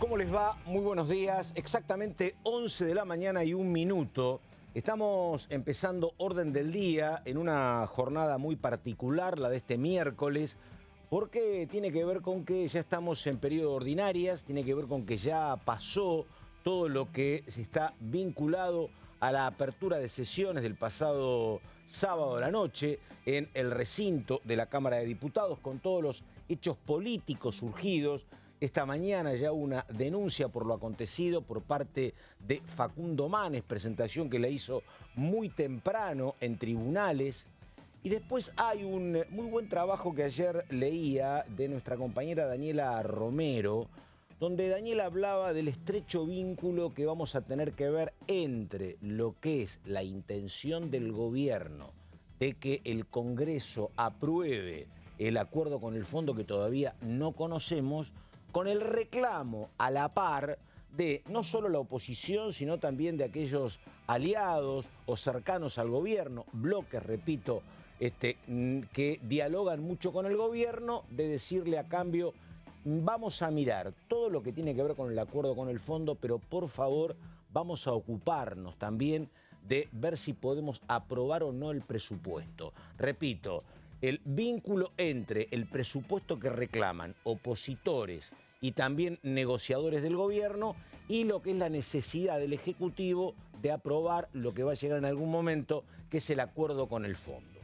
¿Cómo les va? Muy buenos días. Exactamente 11 de la mañana y 1 minuto. Estamos empezando orden del día en una jornada muy particular, la de este miércoles, porque tiene que ver con que ya estamos en periodo ordinarias, tiene que ver con que ya pasó todo lo que se está vinculado a la apertura de sesiones del pasado sábado a la noche en el recinto de la Cámara de Diputados, con todos los hechos políticos surgidos. Esta mañana ya una denuncia por lo acontecido por parte de Facundo Manes, presentación que la hizo muy temprano en tribunales. Y después hay un muy buen trabajo que ayer leía de nuestra compañera Daniela Romero, donde Daniela hablaba del estrecho vínculo que vamos a tener que ver entre lo que es la intención del gobierno de que el Congreso apruebe el acuerdo con el fondo que todavía no conocemos, con el reclamo a la par de no solo la oposición, sino también de aquellos aliados o cercanos al gobierno, bloques, repito, que dialogan mucho con el gobierno, de decirle a cambio: vamos a mirar todo lo que tiene que ver con el acuerdo con el fondo, pero por favor vamos a ocuparnos también de ver si podemos aprobar o no el presupuesto. Repito, el vínculo entre el presupuesto que reclaman opositores y también negociadores del gobierno y lo que es la necesidad del Ejecutivo de aprobar lo que va a llegar en algún momento, que es el acuerdo con el fondo.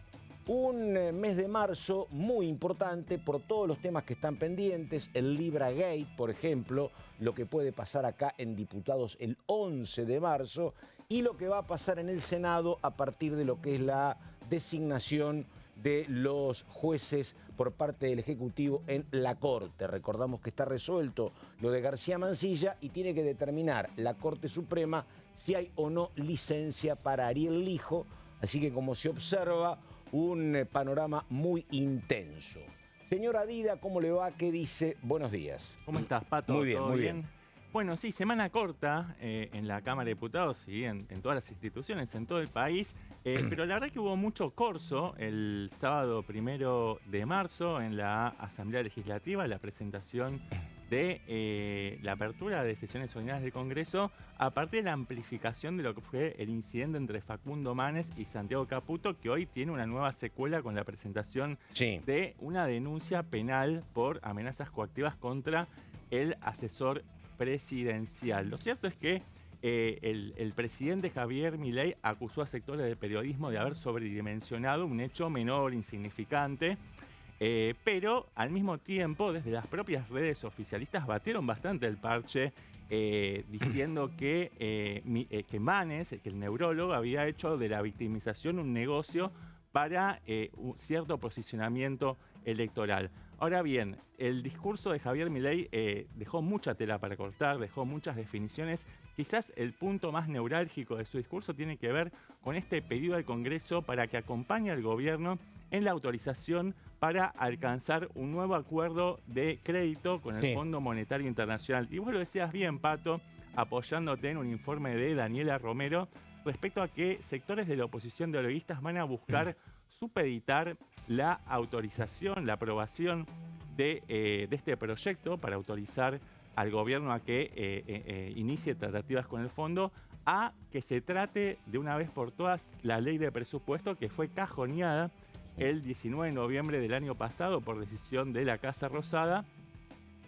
Un mes de marzo muy importante por todos los temas que están pendientes, el Libra Gate, por ejemplo, lo que puede pasar acá en Diputados el 11 de marzo y lo que va a pasar en el Senado a partir de lo que es la designación de los jueces por parte del Ejecutivo en la Corte. Recordamos que está resuelto lo de García Mansilla y tiene que determinar la Corte Suprema si hay o no licencia para Ariel Lijo, así que como se observa, un panorama muy intenso. Señora Dida, ¿cómo le va? ¿Qué dice? Buenos días. ¿Cómo estás, Pato? Muy bien, ¿Todo muy bien? bien. Bueno, sí, semana corta en la Cámara de Diputados y en todas las instituciones, en todo el país, pero la verdad que hubo mucho corso el sábado 1 de marzo en la Asamblea Legislativa, la presentación de la apertura de sesiones ordinarias del Congreso a partir de la amplificación de lo que fue el incidente entre Facundo Manes y Santiago Caputo, que hoy tiene una nueva secuela con la presentación de una denuncia penal por amenazas coactivas contra el asesor presidencial. Lo cierto es que el presidente Javier Milei acusó a sectores del periodismo de haber sobredimensionado un hecho menor, insignificante, pero al mismo tiempo desde las propias redes oficialistas batieron bastante el parche, diciendo que Manes, que el neurólogo, había hecho de la victimización un negocio para un cierto posicionamiento electoral. Ahora bien, el discurso de Javier Milei dejó mucha tela para cortar, dejó muchas definiciones. Quizás el punto más neurálgico de su discurso tiene que ver con este pedido al Congreso para que acompañe al gobierno en la autorización para alcanzar un nuevo acuerdo de crédito con el Fondo Monetario Internacional. Y vos lo decías bien, Pato, apoyándote en un informe de Daniela Romero respecto a que sectores de la oposición de ologuistas van a buscar supeditar la autorización, la aprobación de este proyecto para autorizar al gobierno a que inicie tratativas con el fondo, a que se trate de una vez por todas la ley de presupuesto que fue cajoneada el 19 de noviembre del año pasado por decisión de la Casa Rosada,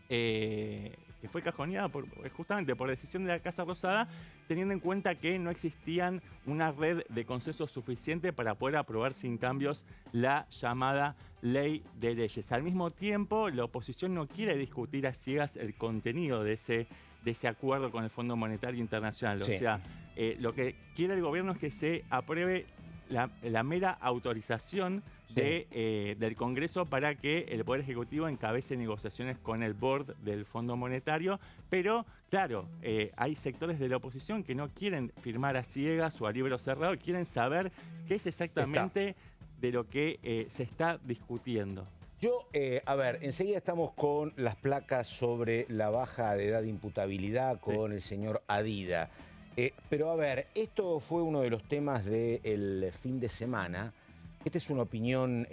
que fue cajoneada justamente por decisión de la Casa Rosada, teniendo en cuenta que no existían una red de consenso suficiente para poder aprobar sin cambios la llamada ley de leyes. Al mismo tiempo, la oposición no quiere discutir a ciegas el contenido de ese acuerdo con el Fondo Monetario Internacional. O sea, lo que quiere el gobierno es que se apruebe la mera autorización del Congreso para que el Poder Ejecutivo encabece negociaciones con el board del Fondo Monetario, pero claro, hay sectores de la oposición que no quieren firmar a ciegas o a libro cerrado, quieren saber qué es exactamente de lo que se está discutiendo. Yo, a ver, enseguida estamos con las placas sobre la baja de edad de imputabilidad con el señor Adida. Pero a ver, esto fue uno de los temas del fin de semana. Esta es una opinión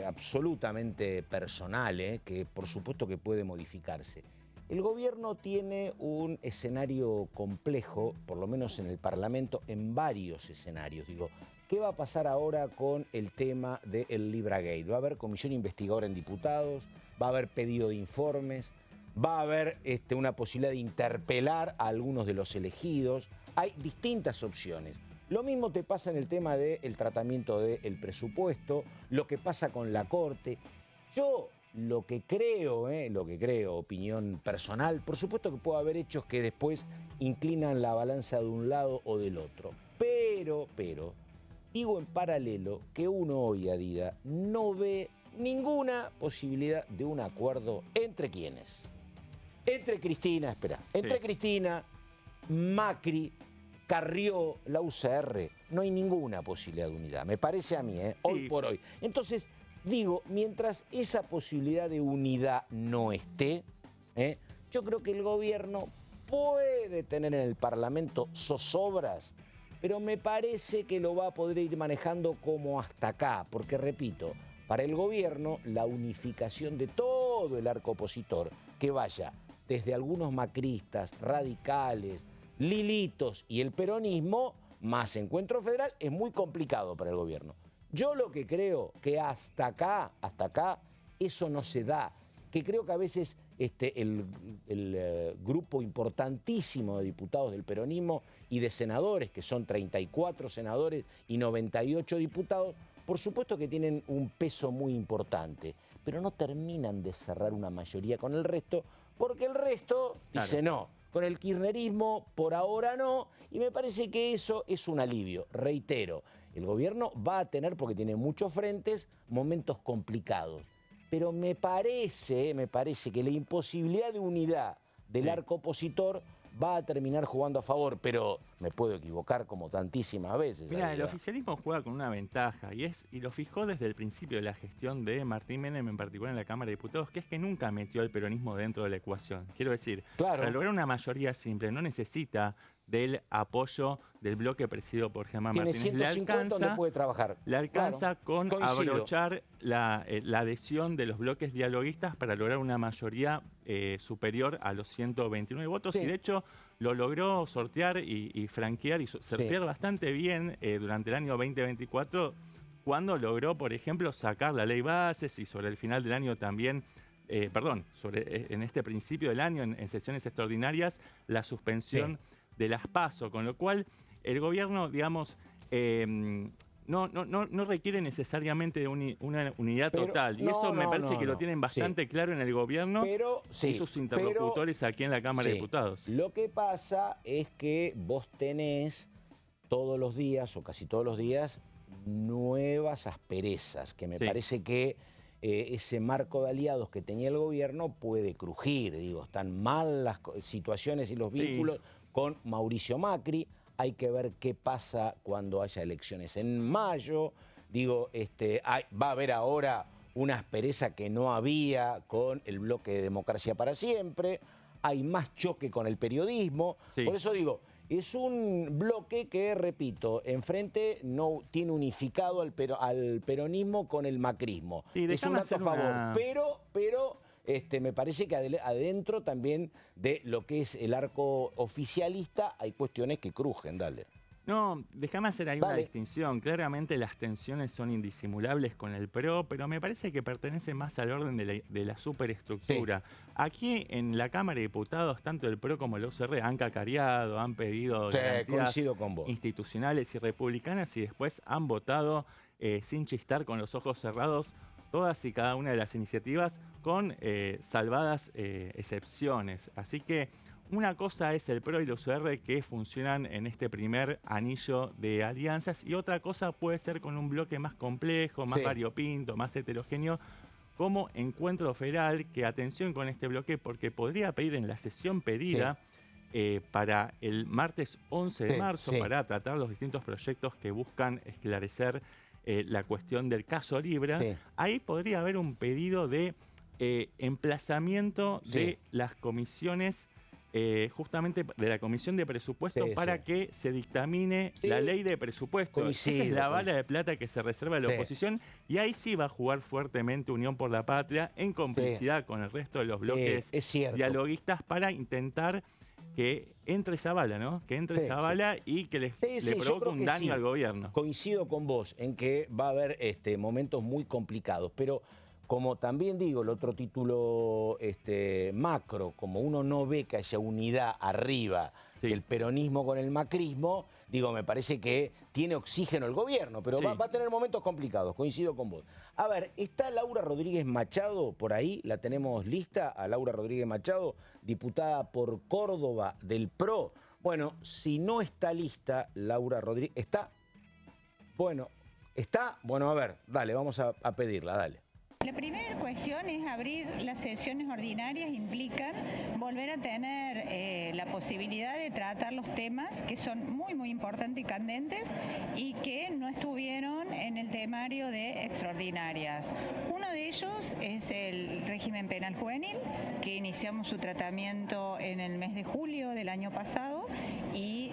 absolutamente personal, que por supuesto que puede modificarse. El gobierno tiene un escenario complejo, por lo menos en el Parlamento, en varios escenarios. Digo, ¿qué va a pasar ahora con el tema del Libragate? ¿Va a haber comisión investigadora en diputados? ¿Va a haber pedido de informes? ¿Va a haber una posibilidad de interpelar a algunos de los elegidos? Hay distintas opciones. Lo mismo te pasa en el tema del tratamiento del presupuesto, lo que pasa con la Corte. Yo lo que creo, opinión personal, por supuesto que puede haber hechos que después inclinan la balanza de un lado o del otro. Pero, digo en paralelo que uno hoy a día no ve ninguna posibilidad de un acuerdo entre quienes. Entre Cristina, Cristina, Macri, Carrió, la UCR, no hay ninguna posibilidad de unidad, me parece a mí, hoy por hoy. Entonces, digo, mientras esa posibilidad de unidad no esté, yo creo que el gobierno puede tener en el Parlamento zozobras, pero me parece que lo va a poder ir manejando como hasta acá, porque repito, para el gobierno la unificación de todo el arco opositor, que vaya desde algunos macristas, radicales, lilitos y el peronismo, más Encuentro Federal, es muy complicado para el gobierno. Yo lo que creo que hasta acá, eso no se da. Que creo que a veces el grupo importantísimo de diputados del peronismo y de senadores, que son 34 senadores y 98 diputados, por supuesto que tienen un peso muy importante, pero no terminan de cerrar una mayoría con el resto, porque el resto dice no. Con el kirchnerismo por ahora no, y me parece que eso es un alivio. Reitero, el gobierno va a tener, porque tiene muchos frentes, momentos complicados. Pero me parece que la imposibilidad de unidad del arco opositor va a terminar jugando a favor, pero me puedo equivocar como tantísimas veces. Mira, el oficialismo juega con una ventaja y lo fijó desde el principio de la gestión de Martín Menem, en particular en la Cámara de Diputados, que es que nunca metió al peronismo dentro de la ecuación. Quiero decir, para lograr una mayoría simple no necesita del apoyo del bloque presidido por Germán Martínez. Tiene 150 donde puede trabajar. Le alcanza con abrochar la adhesión de los bloques dialoguistas para lograr una mayoría superior a los 129 votos. Y de hecho lo logró sortear y franquear y sortear bastante bien durante el año 2024, cuando logró, por ejemplo, sacar la ley bases y sobre el final del año también, en este principio del año, en sesiones extraordinarias, la suspensión de las PASO, con lo cual el gobierno, digamos, no requiere necesariamente de una unidad total. Y eso me parece que lo tienen bastante claro en el gobierno y sus interlocutores aquí en la Cámara de Diputados. Lo que pasa es que vos tenés todos los días, o casi todos los días, nuevas asperezas, que me parece que ese marco de aliados que tenía el gobierno puede crujir. Digo, están mal las situaciones y los vínculos con Mauricio Macri. Hay que ver qué pasa cuando haya elecciones en mayo. Digo, va a haber ahora una aspereza que no había con el bloque de Democracia para Siempre. Hay más choque con el periodismo. Por eso digo, es un bloque que, repito, enfrente no tiene unificado al peronismo con el macrismo. Es un acto a favor, pero me parece que adentro también de lo que es el arco oficialista hay cuestiones que crujen, dale. No, déjame hacer ahí una distinción. Claramente las tensiones son indisimulables con el PRO, pero me parece que pertenece más al orden de la superestructura. Aquí en la Cámara de Diputados, tanto el PRO como el UCR han cacareado, han pedido garantías institucionales y republicanas y después han votado sin chistar, con los ojos cerrados, todas y cada una de las iniciativas, con salvadas excepciones. Así que una cosa es el PRO y el UCR, que funcionan en este primer anillo de alianzas, y otra cosa puede ser con un bloque más complejo, más variopinto, más heterogéneo, como Encuentro Federal, que atención con este bloque, porque podría pedir en la sesión pedida para el martes 11 de marzo, para tratar los distintos proyectos que buscan esclarecer la cuestión del caso Libra. Ahí podría haber un pedido de emplazamiento de las comisiones justamente de la Comisión de Presupuestos Sí, para sí. que se dictamine Sí. la ley de presupuesto. Esa es la bala de plata que se reserva a la Sí. oposición, y ahí sí va a jugar fuertemente Unión por la Patria en complicidad con el resto de los bloques es cierto. dialoguistas para intentar que entre esa bala, ¿no? Que entre Sí, esa sí. bala y que le Yo provoque creo un que daño sí. al gobierno. Coincido con vos en que va a haber momentos muy complicados, pero como también digo, el otro título macro, como uno no ve que haya unidad arriba Sí. del peronismo con el macrismo, digo, me parece que tiene oxígeno el gobierno, pero Sí. va a tener momentos complicados, coincido con vos. A ver, ¿está Laura Rodríguez Machado por ahí? ¿La tenemos lista a Laura Rodríguez Machado, diputada por Córdoba del PRO? Bueno, si no está lista Laura Rodríguez, ¿está? Bueno, ¿está? Bueno, a ver, dale, vamos a pedirla, dale. La primera cuestión es abrir las sesiones ordinarias, implican volver a tener la posibilidad de tratar los temas que son muy, muy importantes y candentes y que no estuvieron en el temario de extraordinarias. Uno de ellos es el régimen penal juvenil, que iniciamos su tratamiento en el mes de julio del año pasado y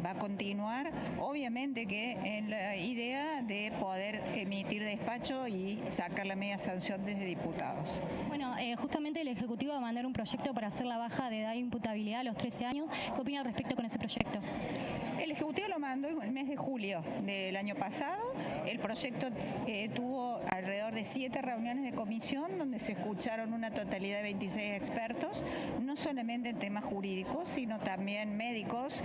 va a continuar, obviamente que en la idea de poder emitir despacho y sacar la media sanción desde diputados. Bueno, justamente el Ejecutivo va a mandar un proyecto para hacer la baja de edad de imputabilidad a los 13 años. ¿Qué opina al respecto con ese proyecto? El Ejecutivo lo mandó en el mes de julio del año pasado. El proyecto tuvo alrededor de 7 reuniones de comisión donde se escucharon una totalidad de 26 expertos, no solamente en temas jurídicos, sino también médicos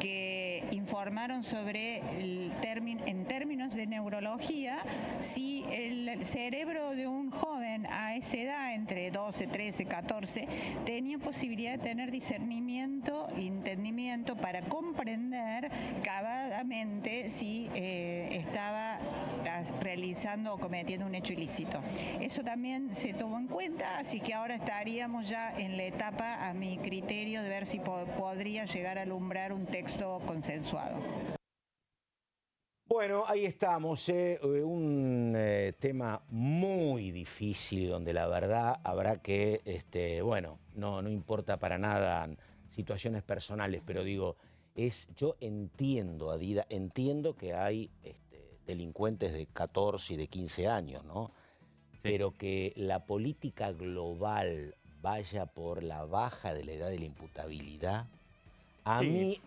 que informaron sobre en términos de neurología, si el cerebro de un joven a esa edad, entre 12, 13, 14, tenía posibilidad de tener discernimiento e entendimiento para comprender cabadamente si estaba realizando o cometiendo un hecho ilícito. Eso también se tomó en cuenta, así que ahora estaríamos ya en la etapa, a mi criterio, de ver si podría llegar a alumbrar un texto consensuado. Bueno, ahí estamos, un tema muy difícil donde la verdad habrá que, bueno, no importa para nada situaciones personales, pero digo, yo entiendo, Adida, entiendo que hay delincuentes de 14 y de 15 años, ¿no? Sí. Pero que la política global vaya por la baja de la edad de la imputabilidad, a mí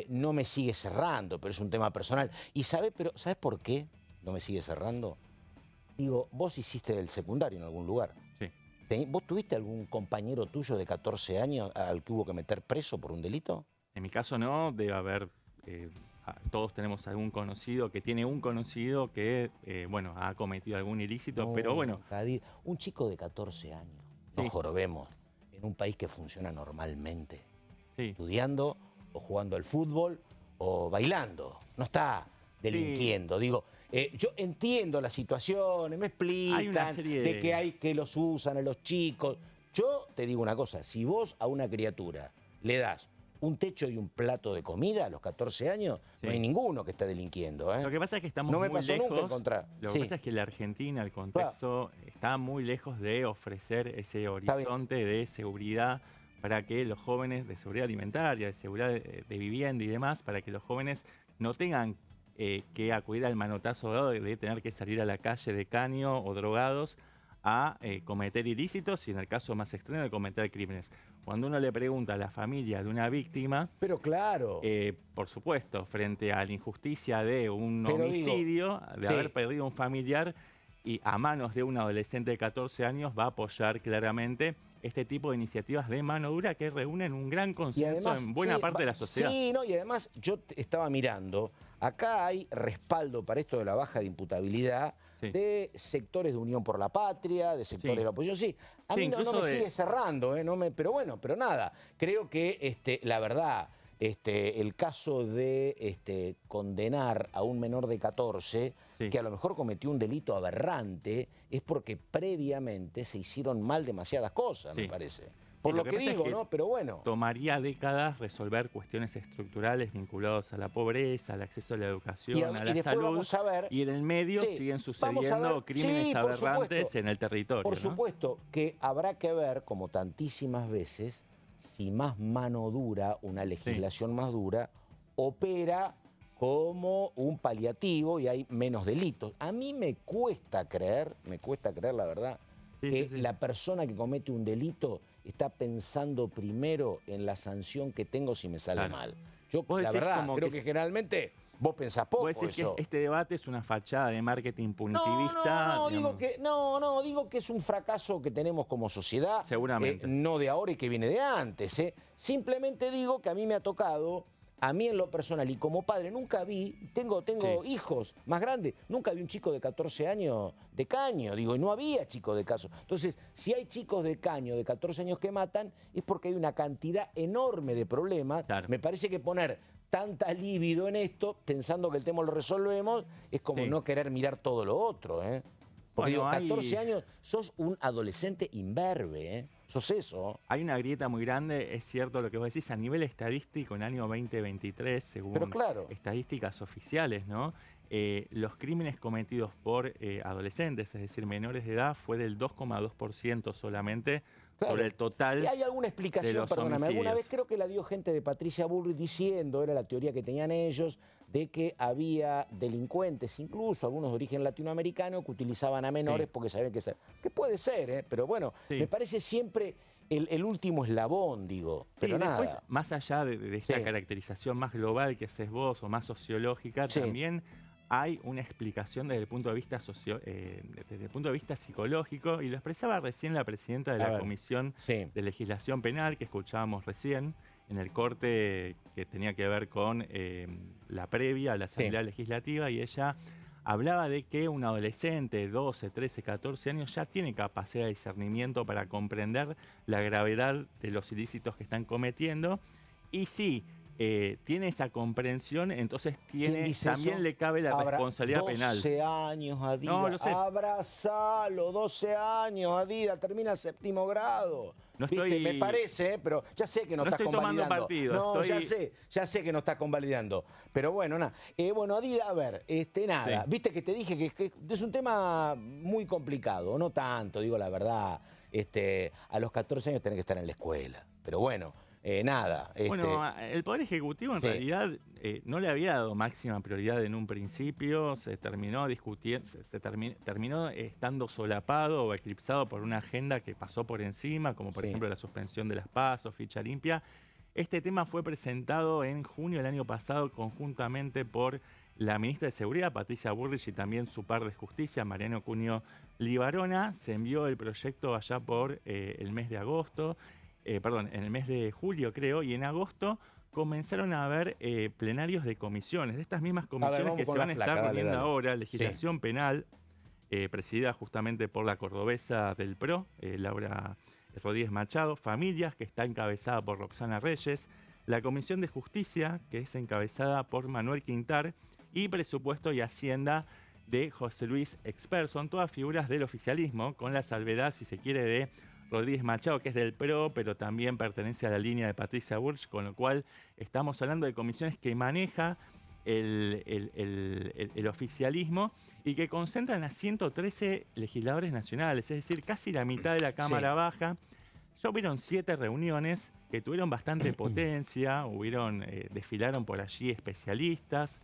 no me sigue cerrando, pero es un tema personal. Y ¿sabes por qué no me sigue cerrando? Digo, vos hiciste el secundario en algún lugar. Sí. ¿Vos tuviste algún compañero tuyo de 14 años al que hubo que meter preso por un delito? En mi caso no, debe haber, todos tenemos algún conocido que tiene un conocido que, bueno, ha cometido algún ilícito, No, pero bueno. Un chico de 14 años, no jorobemos, en un país que funciona normalmente, estudiando o jugando al fútbol o bailando, no está delinquiendo, digo. Yo entiendo las situaciones, me explican de que hay que los usan a los chicos. Yo te digo una cosa, si vos a una criatura le das un techo y un plato de comida a los 14 años, no hay ninguno que esté delinquiendo. Lo que pasa es que estamos muy lejos. Lo que pasa es que la Argentina, el contexto, está muy lejos de ofrecer ese horizonte de seguridad para que los jóvenes, de seguridad alimentaria, de seguridad de vivienda y demás, para que los jóvenes no tengan que acudir al manotazo dado de tener que salir a la calle de caño o drogados a cometer ilícitos y en el caso más extremo de cometer crímenes. Cuando uno le pregunta a la familia de una víctima, pero claro, por supuesto, frente a la injusticia de un homicidio, de haber perdido un familiar y a manos de un adolescente de 14 años, va a apoyar claramente este tipo de iniciativas de mano dura que reúnen un gran consenso además, en buena parte de la sociedad. Sí, y además yo estaba mirando, acá hay respaldo para esto de la baja de imputabilidad de sectores de Unión por la Patria, de sectores de la oposición. Sí, a mí no me sigue cerrando, pero bueno, pero nada. Creo que la verdad, el caso de condenar a un menor de 14, que a lo mejor cometió un delito aberrante, es porque previamente se hicieron mal demasiadas cosas, me parece. Por lo que digo, ¿no? Pero bueno. Tomaría décadas resolver cuestiones estructurales vinculadas a la pobreza, al acceso a la educación, a la salud. Y en el medio siguen sucediendo crímenes aberrantes en el territorio. Por supuesto que habrá que ver, como tantísimas veces, y más mano dura, una legislación más dura, opera como un paliativo y hay menos delitos. A mí me cuesta creer la verdad, que la persona que comete un delito está pensando primero en la sanción que tengo si me sale mal. Yo, la verdad, creo que generalmente vos pensás poco ¿Vos decís eso. que este debate es una fachada de marketing punitivista? Digo que es un fracaso que tenemos como sociedad. Seguramente. No de ahora y que viene de antes. Simplemente digo que a mí me ha tocado, a mí en lo personal y como padre, nunca vi, tengo hijos más grandes, nunca vi un chico de 14 años de caño, digo, y no había chicos de caso. Entonces, si hay chicos de caño de 14 años que matan, es porque hay una cantidad enorme de problemas. Claro. Me parece que poner tanta libido en esto, pensando que el tema lo resolvemos, es como no querer mirar todo lo otro, ¿eh? Porque Bueno, digo, 14 años, sos un adolescente imberbe, ¿eh? Sos eso. Hay una grieta muy grande, es cierto lo que vos decís, a nivel estadístico en el año 2023, según estadísticas oficiales, ¿no? Los crímenes cometidos por adolescentes, es decir, menores de edad, fue del 2,2% solamente sobre el total. Si hay alguna explicación, perdóname, alguna vez creo que la dio gente de Patricia Bullrich diciendo, era la teoría que tenían ellos, de que había delincuentes, incluso algunos de origen latinoamericano, que utilizaban a menores porque sabían que puede ser, ¿eh? Pero bueno, me parece siempre el último eslabón, digo, pero nada. Después, más allá de esta caracterización más global que haces vos o más sociológica, también hay una explicación desde el punto de vista desde el punto de vista psicológico, y lo expresaba recién la presidenta de la Comisión de Legislación Penal, que escuchábamos recién en el corte que tenía que ver con la previa a la Asamblea Legislativa, y ella hablaba de que un adolescente de 12, 13, 14 años ya tiene capacidad de discernimiento para comprender la gravedad de los ilícitos que están cometiendo, y tiene esa comprensión, entonces también le cabe la responsabilidad penal. 12 años, Adida. No, lo sé. Abrazalo, 12 años, Adida, termina séptimo grado. No ¿Viste? Me parece, pero ya sé que no estás convalidando. Partido, no, ya sé que no estás convalidando. Pero bueno, nada. Bueno, Adida, a ver, nada. Viste que te dije que es un tema muy complicado, no tanto, digo la verdad. A los 14 años tenés que estar en la escuela. Pero bueno. Nada. Bueno, el Poder Ejecutivo en realidad no le había dado máxima prioridad en un principio, se terminó discutiendo, terminó estando solapado o eclipsado por una agenda que pasó por encima, como por ejemplo la suspensión de las PASO, ficha limpia. Este tema fue presentado en junio del año pasado conjuntamente por la ministra de Seguridad, Patricia Bullrich, y también su par de Justicia, Mariano Cunio Libarona. Se envió el proyecto allá por el mes de agosto. En el mes de julio creo, y en agosto comenzaron a haber plenarios de comisiones, de estas mismas comisiones que se van a estar reuniendo ahora, legislación penal, presidida justamente por la cordobesa del PRO, Laura Rodríguez Machado, familias, que está encabezada por Roxana Reyes, la Comisión de Justicia, que es encabezada por Manuel Quintar, y Presupuesto y Hacienda de José Luis Expert. Son todas figuras del oficialismo, con la salvedad, si se quiere, de Rodríguez Machado, que es del PRO, pero también pertenece a la línea de Patricia Bullrich, con lo cual estamos hablando de comisiones que maneja el oficialismo y que concentran a 113 legisladores nacionales, es decir, casi la mitad de la Cámara Baja. Ya hubieron 7 reuniones que tuvieron bastante potencia, desfilaron por allí especialistas,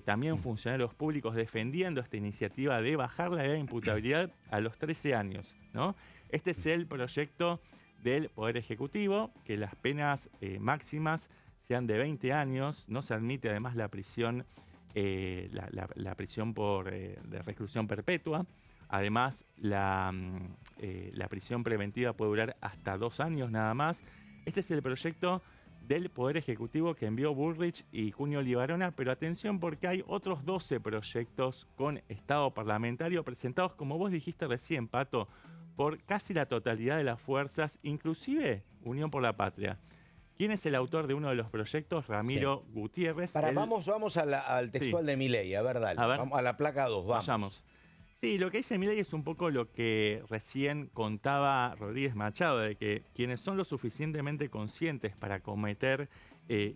también funcionarios públicos defendiendo esta iniciativa de bajar la edad de imputabilidad a los 13 años, ¿no? Este es el proyecto del Poder Ejecutivo, que las penas máximas sean de 20 años, no se admite además la prisión, la prisión de reclusión perpetua. Además, la prisión preventiva puede durar hasta 2 años nada más. Este es el proyecto del Poder Ejecutivo que envió Bullrich y Cunio Libarona, pero atención porque hay otros 12 proyectos con estado parlamentario presentados, como vos dijiste recién, Pato, por casi la totalidad de las fuerzas, inclusive Unión por la Patria. ¿Quién es el autor de uno de los proyectos? Ramiro Gutiérrez. Vamos al textual de Milei, a ver, dale. Vamos a la placa 2, vamos. Sí, lo que dice Milei es un poco lo que recién contaba Rodríguez Machado, de que quienes son lo suficientemente conscientes para cometer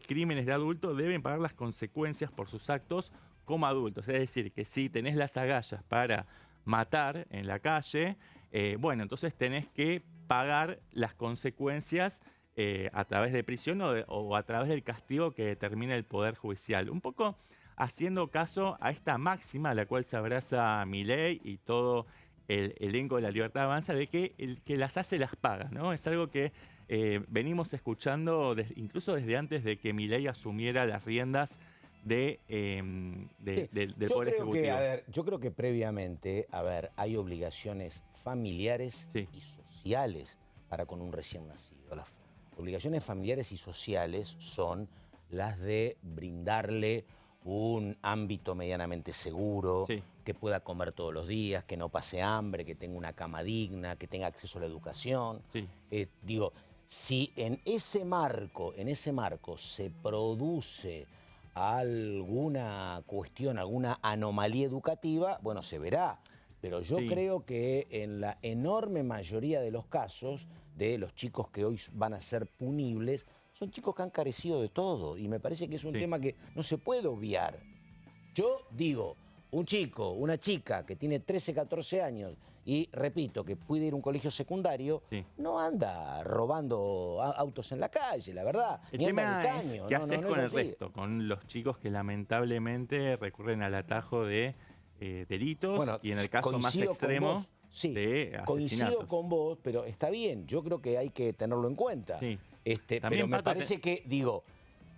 crímenes de adulto deben pagar las consecuencias por sus actos como adultos. Es decir, que si tenés las agallas para matar en la calle, entonces tenés que pagar las consecuencias a través de prisión o a través del castigo que determina el Poder Judicial. Un poco haciendo caso a esta máxima a la cual se abraza Milei y todo el elenco de La Libertad Avanza, de que el que las hace las paga, ¿no? Es algo que venimos escuchando incluso desde antes de que Milei asumiera las riendas del Poder Ejecutivo. Yo creo que previamente, hay obligaciones familiares y sociales para con un recién nacido. Las obligaciones familiares y sociales son las de brindarle un ámbito medianamente seguro, que pueda comer todos los días, que no pase hambre, que tenga una cama digna, que tenga acceso a la educación. Si en ese marco se produce alguna cuestión, alguna anomalía educativa, bueno, se verá. Pero yo creo que en la enorme mayoría de los casos de los chicos que hoy van a ser punibles, son chicos que han carecido de todo. Y me parece que es un tema que no se puede obviar. Yo digo, un chico, una chica que tiene 13, 14 años y, repito, que puede ir a un colegio secundario, no anda robando autos en la calle, la verdad. El tema es qué haces con el resto, con los chicos que lamentablemente recurren al atajo de delitos y en el caso más extremo de asesinatos. Coincido con vos, pero está bien, yo creo que hay que tenerlo en cuenta. Pero me parece que,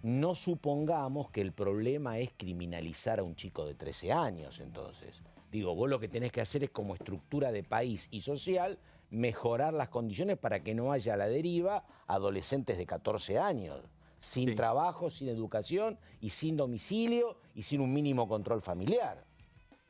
no supongamos que el problema es criminalizar a un chico de 13 años, entonces. Vos lo que tenés que hacer es, como estructura de país y social, mejorar las condiciones para que no haya a la deriva adolescentes de 14 años, sin trabajo, sin educación y sin domicilio y sin un mínimo control familiar.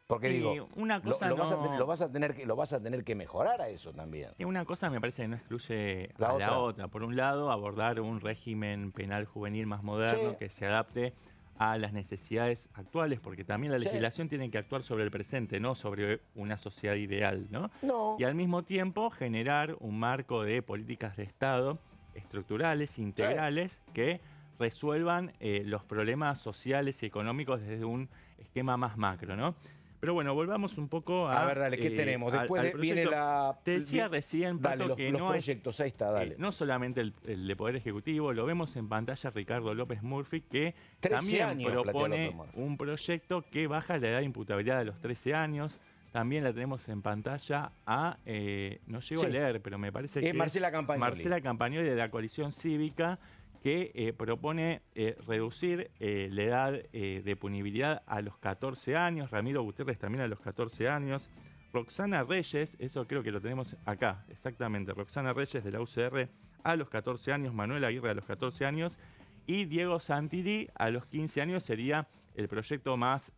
Porque una cosa lo vas a tener que mejorar a eso también. Una cosa me parece que no excluye a la otra. Por un lado, abordar un régimen penal juvenil más moderno que se adapte a las necesidades actuales, porque también la legislación tiene que actuar sobre el presente, no sobre una sociedad ideal, ¿no? Y al mismo tiempo generar un marco de políticas de Estado estructurales, integrales, que resuelvan los problemas sociales y económicos desde un esquema más macro, ¿no? Pero bueno, volvamos un poco a... A ver, dale, ¿qué tenemos? Después viene la... Te decía recién, Pato, que los proyectos, ahí está, dale. No solamente el de Poder Ejecutivo, lo vemos en pantalla Ricardo López Murphy, que también propone un proyecto que baja la edad de imputabilidad de los 13 años. También la tenemos en pantalla no llego a leer, pero me parece que... Marcela Campagnoli. Marcela Campagnoli, de la Coalición Cívica, que propone reducir la edad de punibilidad a los 14 años, Ramiro Gutiérrez también a los 14 años, Roxana Reyes, eso creo que lo tenemos acá, exactamente, Roxana Reyes de la UCR a los 14 años, Manuel Aguirre a los 14 años y Diego Santilli a los 15 años sería el proyecto más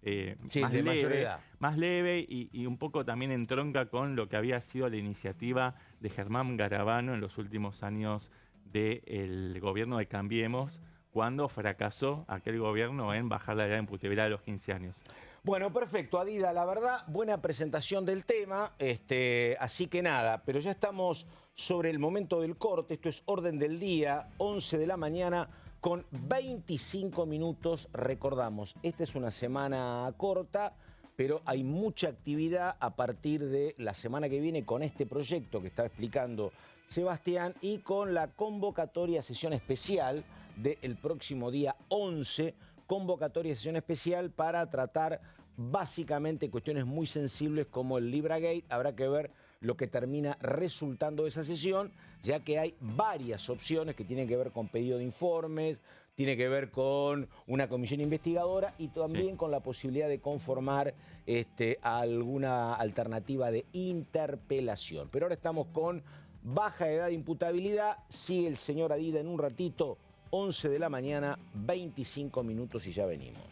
leve y un poco también entronca con lo que había sido la iniciativa de Germán Garabano en los últimos años del gobierno de Cambiemos, cuando fracasó aquel gobierno en bajar la edad de imputabilidad a los 15 años. Bueno, perfecto, Adida, la verdad, buena presentación del tema, así que nada, pero ya estamos sobre el momento del corte, esto es Orden del Día, 11 de la mañana con 25 minutos, recordamos, esta es una semana corta, pero hay mucha actividad a partir de la semana que viene con este proyecto que está explicando Sebastián y con la convocatoria a sesión especial del próximo día 11, convocatoria a sesión especial para tratar básicamente cuestiones muy sensibles como el LibraGate. Habrá que ver lo que termina resultando de esa sesión, ya que hay varias opciones que tienen que ver con pedido de informes, tiene que ver con una comisión investigadora y también con la posibilidad de conformar alguna alternativa de interpelación. Pero ahora estamos con baja edad de imputabilidad, sigue el señor Adida en un ratito, 11 de la mañana, 25 minutos y ya venimos.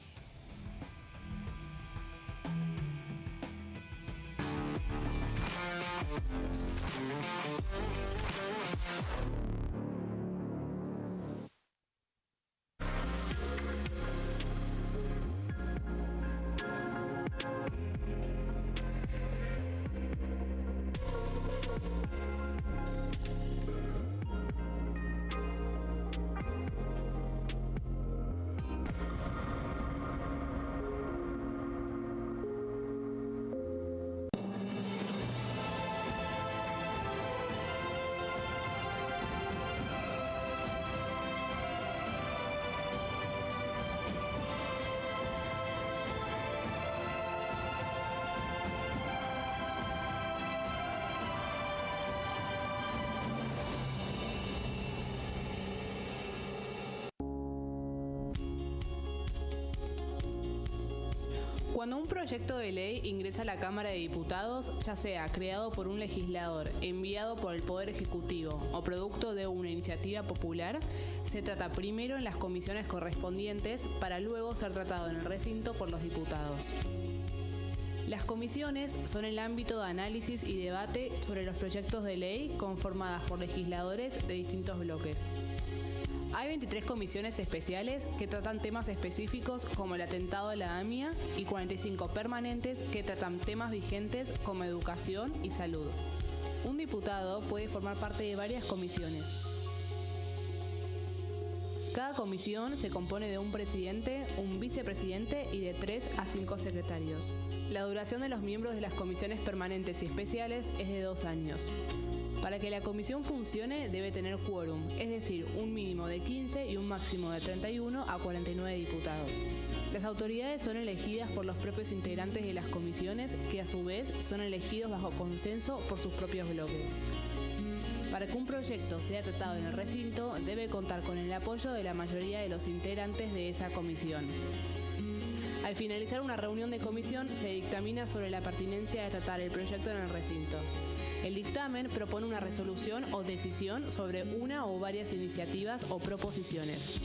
Cuando un proyecto de ley ingresa a la Cámara de Diputados, ya sea creado por un legislador, enviado por el Poder Ejecutivo o producto de una iniciativa popular, se trata primero en las comisiones correspondientes para luego ser tratado en el recinto por los diputados. Las comisiones son el ámbito de análisis y debate sobre los proyectos de ley conformadas por legisladores de distintos bloques. Hay 23 comisiones especiales que tratan temas específicos como el atentado de la AMIA y 45 permanentes que tratan temas vigentes como educación y salud. Un diputado puede formar parte de varias comisiones. Cada comisión se compone de un presidente, un vicepresidente y de 3 a 5 secretarios. La duración de los miembros de las comisiones permanentes y especiales es de 2 años. Para que la comisión funcione debe tener quórum, es decir, un mínimo de 15 y un máximo de 31 a 49 diputados. Las autoridades son elegidas por los propios integrantes de las comisiones, que a su vez son elegidos bajo consenso por sus propios bloques. Para que un proyecto sea tratado en el recinto, debe contar con el apoyo de la mayoría de los integrantes de esa comisión. Al finalizar una reunión de comisión, se dictamina sobre la pertinencia de tratar el proyecto en el recinto. El dictamen propone una resolución o decisión sobre una o varias iniciativas o proposiciones.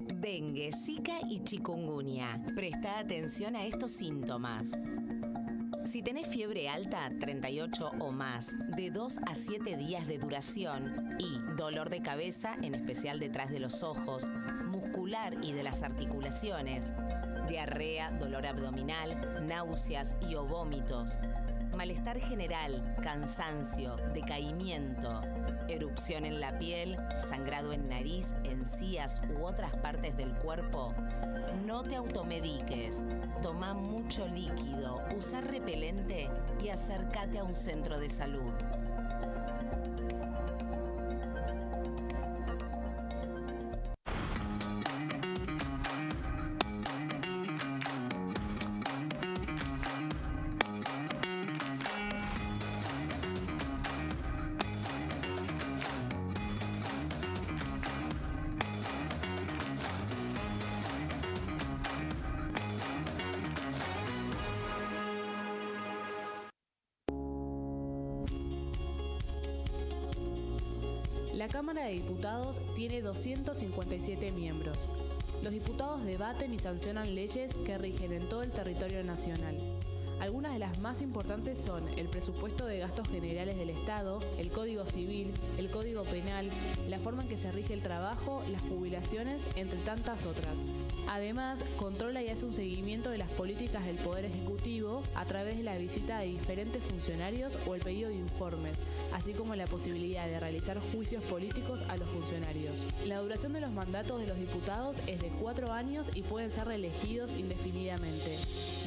Dengue, Zika y chikungunya. Presta atención a estos síntomas. Si tenés fiebre alta, 38 o más, de 2 a 7 días de duración y dolor de cabeza, en especial detrás de los ojos, muscular y de las articulaciones, diarrea, dolor abdominal, náuseas y o vómitos, malestar general, cansancio, decaimiento, erupción en la piel, sangrado en nariz, encías u otras partes del cuerpo, no te automediques. Toma mucho líquido, usa repelente y acércate a un centro de salud. La Cámara de Diputados tiene 257 miembros. Los diputados debaten y sancionan leyes que rigen en todo el territorio nacional. Algunas de las más importantes son el presupuesto de gastos generales del Estado, el Código Civil, el Código Penal, la forma en que se rige el trabajo, las jubilaciones, entre tantas otras. Además, controla y hace un seguimiento de las políticas del Poder Ejecutivo a través de la visita de diferentes funcionarios o el pedido de informes, así como la posibilidad de realizar juicios políticos a los funcionarios. La duración de los mandatos de los diputados es de 4 años y pueden ser reelegidos indefinidamente.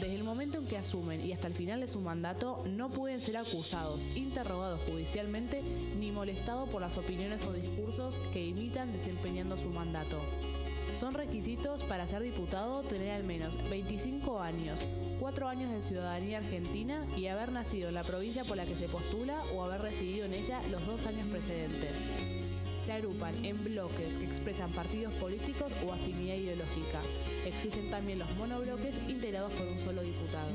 Desde el momento en que asumen y hasta el final de su mandato, no pueden ser acusados, interrogados judicialmente, ni molestados por las opiniones o discursos que imitan desempeñando su mandato. Son requisitos para ser diputado tener al menos 25 años, 4 años de ciudadanía argentina y haber nacido en la provincia por la que se postula o haber residido en ella los 2 años precedentes. Se agrupan en bloques que expresan partidos políticos o afinidad ideológica. Existen también los monobloques integrados por un solo diputado.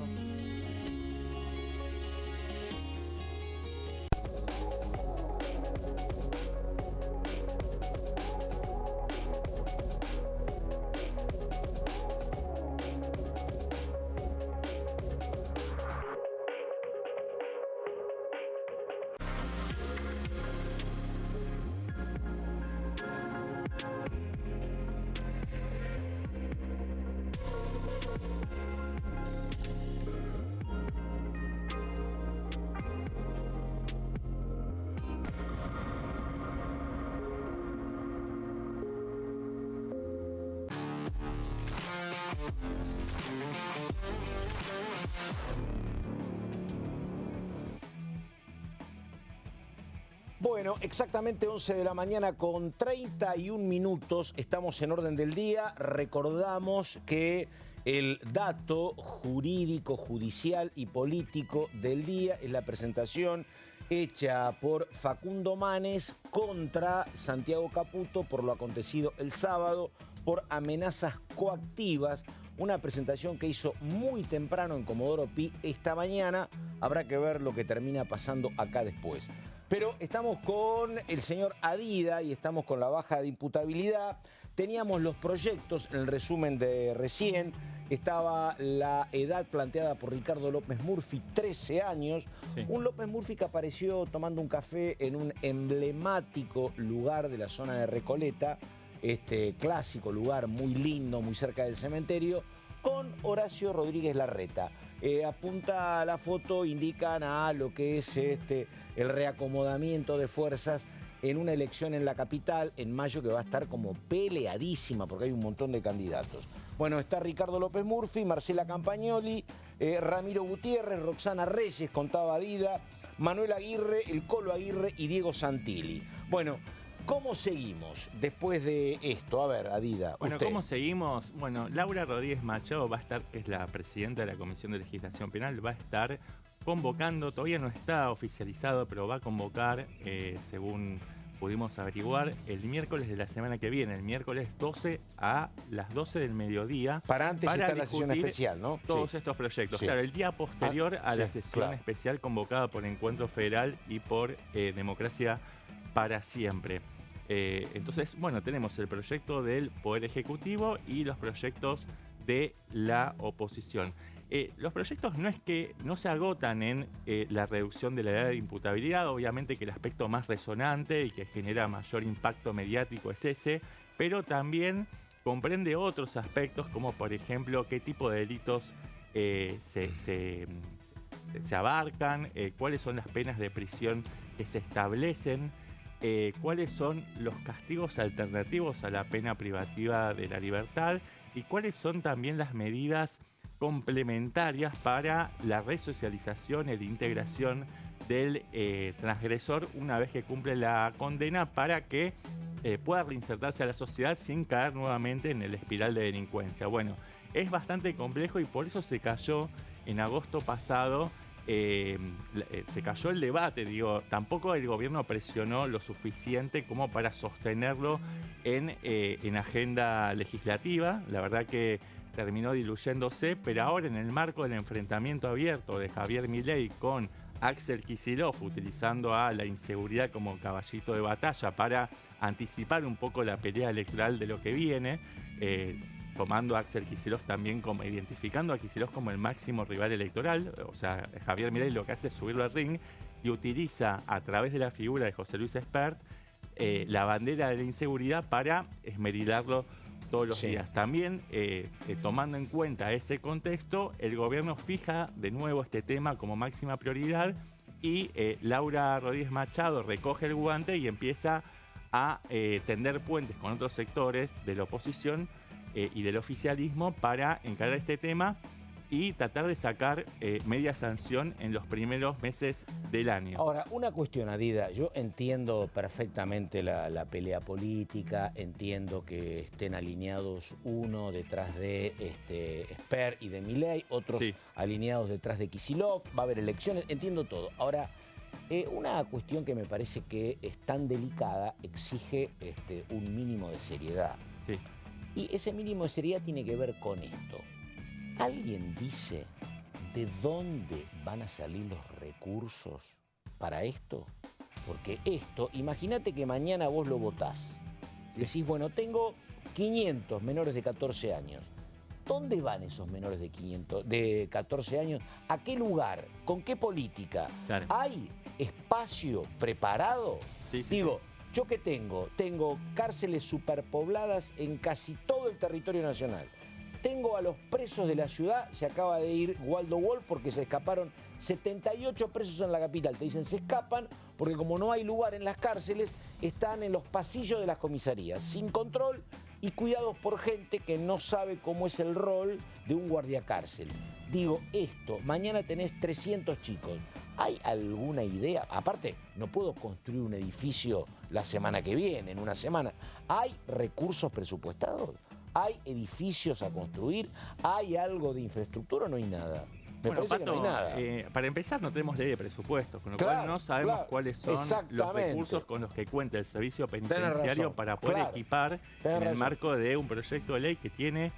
Bueno, exactamente 11 de la mañana con 31 minutos, estamos en orden del día. Recordamos que el dato jurídico, judicial y político del día es la presentación hecha por Facundo Manes contra Santiago Caputo por lo acontecido el sábado por amenazas coactivas. Una presentación que hizo muy temprano en Comodoro Pi esta mañana. Habrá que ver lo que termina pasando acá después. Pero estamos con el señor Adida y estamos con la baja de imputabilidad. Teníamos los proyectos, en el resumen de recién, estaba la edad planteada por Ricardo López Murphy, 13 años. Sí. Un López Murphy que apareció tomando un café en un emblemático lugar de la zona de Recoleta, este clásico lugar muy lindo, muy cerca del cementerio, con Horacio Rodríguez Larreta. Apunta a la foto, indican a lo que es el reacomodamiento de fuerzas en una elección en la capital en mayo que va a estar como peleadísima porque hay un montón de candidatos. Bueno, está Ricardo López Murphy, Marcela Campagnoli, Ramiro Gutiérrez, Roxana Reyes, contaba Adida, Manuel Aguirre, el Colo Aguirre y Diego Santilli. Bueno, ¿cómo seguimos después de esto? A ver, Adida. Bueno, usted. ¿Cómo seguimos? Bueno, Laura Rodríguez Machado va a estar, es la presidenta de la Comisión de Legislación Penal, va a estar convocando, todavía no está oficializado, pero va a convocar, según pudimos averiguar, el miércoles de la semana que viene, el miércoles 12 a las 12 del mediodía. Para antes está la sesión especial, ¿no? Todos sí. Estos proyectos. Sí. Claro, el día posterior a la sí, sesión claro. especial convocada por Encuentro Federal y por Democracia para Siempre. Entonces, bueno, tenemos el proyecto del Poder Ejecutivo y los proyectos de la oposición. Los proyectos no es que no se agotan en la reducción de la edad de imputabilidad, obviamente que el aspecto más resonante y que genera mayor impacto mediático es ese, pero también comprende otros aspectos como por ejemplo qué tipo de delitos se abarcan, cuáles son las penas de prisión que se establecen, cuáles son los castigos alternativos a la pena privativa de la libertad y cuáles son también las medidas complementarias para la resocialización y la integración del transgresor una vez que cumple la condena para que pueda reinsertarse a la sociedad sin caer nuevamente en el espiral de delincuencia. Bueno, es bastante complejo y por eso se cayó en agosto pasado, se cayó el debate, digo, tampoco el gobierno presionó lo suficiente como para sostenerlo en agenda legislativa. La verdad que terminó diluyéndose, pero ahora en el marco del enfrentamiento abierto de Javier Milei con Axel Kicillof, utilizando a la inseguridad como caballito de batalla para anticipar un poco la pelea electoral de lo que viene, tomando a Axel Kicillof también como, identificando a Kicillof como el máximo rival electoral. O sea, Javier Milei lo que hace es subirlo al ring y utiliza a través de la figura de José Luis Espert la bandera de la inseguridad para esmerilarlo todos los días. También, tomando en cuenta ese contexto, el gobierno fija de nuevo este tema como máxima prioridad y Laura Rodríguez Machado recoge el guante y empieza a tender puentes con otros sectores de la oposición y del oficialismo para encarar este tema y tratar de sacar media sanción en los primeros meses del año. Ahora, una cuestión, Adida. Yo entiendo perfectamente la pelea política, entiendo que estén alineados uno detrás de Espert y de Milei, otros alineados detrás de Kicillof, va a haber elecciones, entiendo todo. Ahora, una cuestión que me parece que es tan delicada exige un mínimo de seriedad. Sí. Y ese mínimo de seriedad tiene que ver con esto. ¿Alguien dice de dónde van a salir los recursos para esto? Porque esto, imagínate que mañana vos lo votás. Decís, bueno, tengo 500 menores de 14 años. ¿Dónde van esos menores de 14 años? ¿A qué lugar? ¿Con qué política? Claro. ¿Hay espacio preparado? Sí, Digo, ¿yo qué tengo? Tengo cárceles superpobladas en casi todo el territorio nacional. Tengo a los presos de la ciudad, se acaba de ir Waldo Wolf porque se escaparon 78 presos en la capital. Te dicen, se escapan porque como no hay lugar en las cárceles, están en los pasillos de las comisarías, sin control, y cuidados por gente que no sabe cómo es el rol de un guardiacárcel. Digo esto, mañana tenés 300 chicos. ¿Hay alguna idea? Aparte, no puedo construir un edificio la semana que viene, en una semana. ¿Hay recursos presupuestados? ¿Hay edificios a construir? ¿Hay algo de infraestructura o no hay nada? Me parece que no hay nada. Para empezar, no tenemos ley de presupuestos, con lo cual no sabemos cuáles son los recursos con los que cuenta el servicio penitenciario para poder equipar en el marco de un proyecto de ley que tiene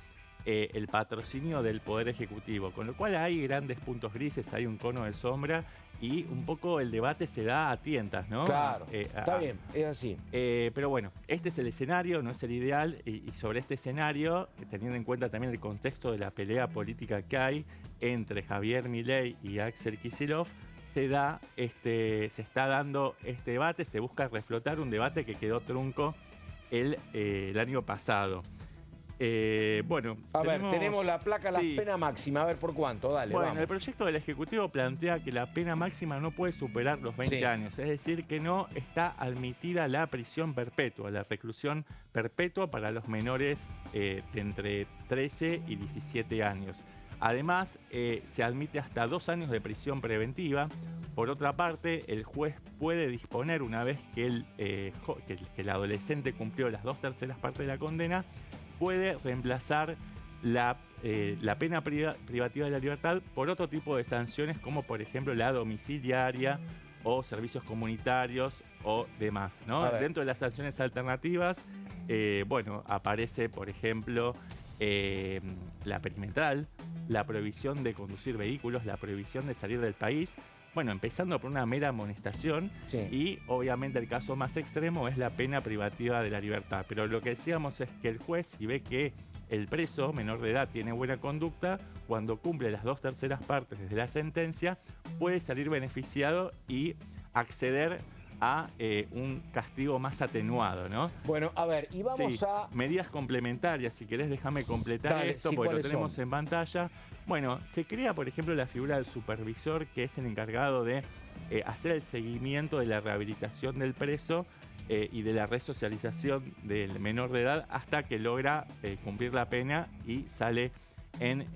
el patrocinio del Poder Ejecutivo. Con lo cual hay grandes puntos grises, hay un cono de sombra y un poco el debate se da a tientas, ¿no? Claro, está bien, es así. Pero bueno, este es el escenario, no es el ideal, y sobre este escenario, teniendo en cuenta también el contexto de la pelea política que hay entre Javier Milei y Axel Kicillof, se está dando este debate, se busca reflotar un debate que quedó trunco el año pasado. Bueno, tenemos la placa, la pena máxima, a ver por cuánto, dale, bueno, vamos. El proyecto del Ejecutivo plantea que la pena máxima no puede superar los 20 años, es decir, que no está admitida la prisión perpetua, la reclusión perpetua para los menores de entre 13 y 17 años. Además, se admite hasta 2 años de prisión preventiva. Por otra parte, el juez puede disponer, una vez que el adolescente cumplió las 2/3 partes de la condena, puede reemplazar la pena privativa de la libertad por otro tipo de sanciones, como por ejemplo la domiciliaria o servicios comunitarios o demás, ¿no? Dentro de las sanciones alternativas, bueno, aparece, por ejemplo, la perimetral, la prohibición de conducir vehículos, la prohibición de salir del país. Bueno, empezando por una mera amonestación y obviamente el caso más extremo es la pena privativa de la libertad. Pero lo que decíamos es que el juez, si ve que el preso menor de edad tiene buena conducta, cuando cumple las 2/3 partes desde la sentencia, puede salir beneficiado y acceder a un castigo más atenuado, ¿no? Bueno, a ver, y vamos a... Medidas complementarias, si querés déjame completar esto, porque lo tenemos en pantalla. Bueno, se crea, por ejemplo, la figura del supervisor, que es el encargado de hacer el seguimiento de la rehabilitación del preso y de la resocialización del menor de edad hasta que logra cumplir la pena y sale en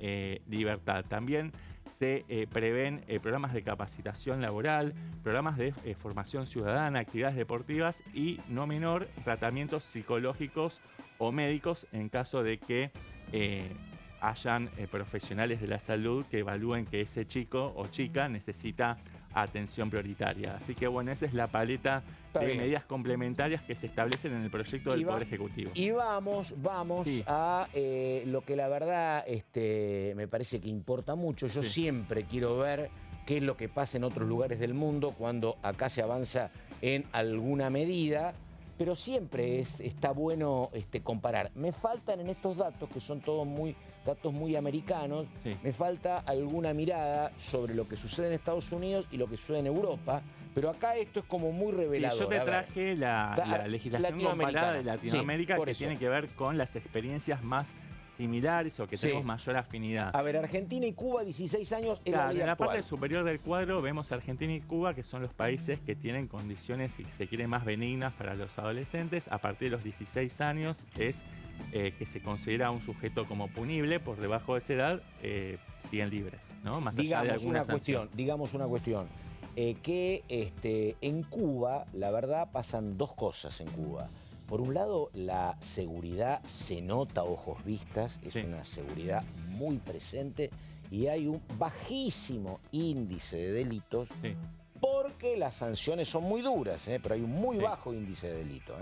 libertad. También se prevén programas de capacitación laboral, programas de formación ciudadana, actividades deportivas y, no menor, tratamientos psicológicos o médicos en caso de que hayan profesionales de la salud que evalúen que ese chico o chica necesita atención prioritaria. Así que bueno, esa es la paleta de medidas complementarias que se establecen en el proyecto del Poder Ejecutivo. Y vamos a lo que la verdad me parece que importa mucho. Yo siempre quiero ver qué es lo que pasa en otros lugares del mundo cuando acá se avanza en alguna medida, pero siempre está bueno comparar. Me faltan en estos datos, que son todos datos muy americanos, me falta alguna mirada sobre lo que sucede en Estados Unidos y lo que sucede en Europa, pero acá esto es como muy revelador. Sí, yo te traje la legislación comparada de Latinoamérica que tiene que ver con las experiencias más similares o que tenemos mayor afinidad. A ver, Argentina y Cuba, 16 años en en la parte superior del cuadro vemos Argentina y Cuba, que son los países que tienen condiciones, si se quiere, más benignas para los adolescentes. A partir de los 16 años es que se considera un sujeto como punible. Por debajo de esa edad siguen libres, ¿no? Más allá de alguna sanción. Digamos una cuestión. Que en Cuba, la verdad, pasan dos cosas en Cuba. Por un lado, la seguridad se nota a ojos vistas, es una seguridad muy presente y hay un bajísimo índice de delitos porque las sanciones son muy duras, pero hay un muy bajo índice de delitos.